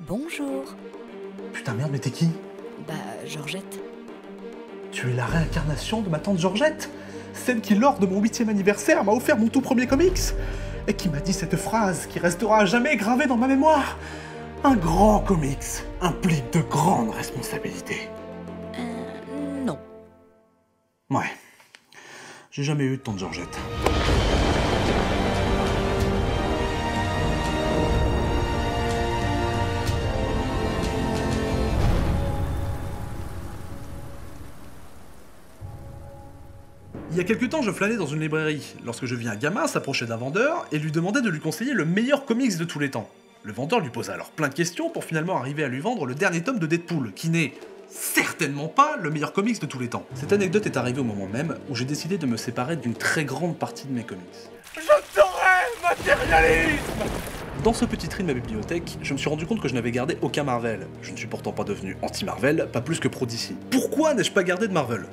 Bonjour. Putain merde, mais t'es qui? Bah, Georgette. Tu es la réincarnation de ma tante Georgette? Celle qui, lors de mon 8e anniversaire, m'a offert mon tout premier comics et qui m'a dit cette phrase qui restera à jamais gravée dans ma mémoire. Un grand comics implique de grandes responsabilités. Non. Ouais. J'ai jamais eu de tante Georgette. Il y a quelques temps, je flânais dans une librairie, lorsque je vis un gamin s'approcher d'un vendeur et lui demandait de lui conseiller le meilleur comics de tous les temps. Le vendeur lui posa alors plein de questions pour finalement arriver à lui vendre le dernier tome de Deadpool, qui n'est certainement pas le meilleur comics de tous les temps. Cette anecdote est arrivée au moment même où j'ai décidé de me séparer d'une très grande partie de mes comics. Je serai matérialisme! Dans ce petit tri de ma bibliothèque, je me suis rendu compte que je n'avais gardé aucun Marvel. Je ne suis pourtant pas devenu anti-Marvel, pas plus que pro-DC. Pourquoi n'ai-je pas gardé de Marvel?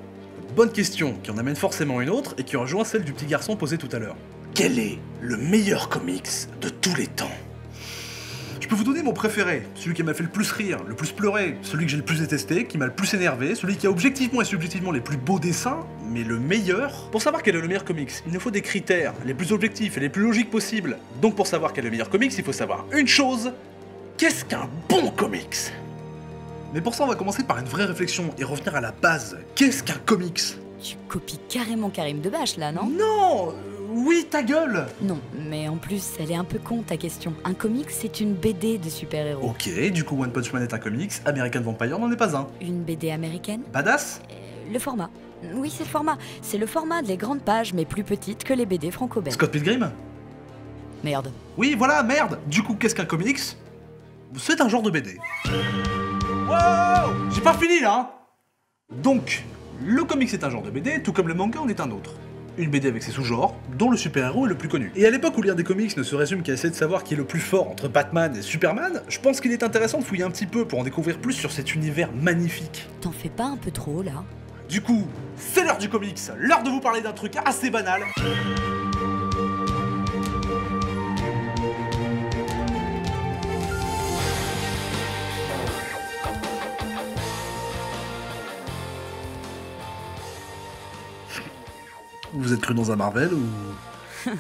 Bonne question, qui en amène forcément une autre et qui rejoint celle du petit garçon posée tout à l'heure. Quel est le meilleur comics de tous les temps? Je peux vous donner mon préféré, celui qui m'a fait le plus rire, le plus pleurer, celui que j'ai le plus détesté, qui m'a le plus énervé, celui qui a objectivement et subjectivement les plus beaux dessins, mais le meilleur. Pour savoir quel est le meilleur comics, il nous faut des critères, les plus objectifs et les plus logiques possibles. Donc pour savoir quel est le meilleur comics, il faut savoir une chose, qu'est-ce qu'un bon comics? Mais pour ça, on va commencer par une vraie réflexion et revenir à la base. Qu'est-ce qu'un comics? Tu copies carrément Karim Debache là, non? Non, oui, ta gueule. Non, mais en plus, elle est un peu con ta question. Un comic, c'est une BD de super-héros. Ok, du coup One Punch Man est un comics, American Vampire n'en est pas un. Une BD américaine? Badass? Le format. Oui, c'est le format. C'est le format des grandes pages, mais plus petites que les BD franco-belges. Scott Pilgrim? Merde. Oui, voilà, merde. Du coup, qu'est-ce qu'un comics? C'est un genre de BD. Wow! J'ai pas fini là, hein. Donc, le comics est un genre de BD, tout comme le manga en est un autre. Une BD avec ses sous-genres, dont le super-héros est le plus connu. Et à l'époque où lire des comics ne se résume qu'à essayer de savoir qui est le plus fort entre Batman et Superman, je pense qu'il est intéressant de fouiller un petit peu pour en découvrir plus sur cet univers magnifique. T'en fais pas un peu trop là? Du coup, c'est l'heure du comics, l'heure de vous parler d'un truc assez banal. Vous êtes cru dans un Marvel ou...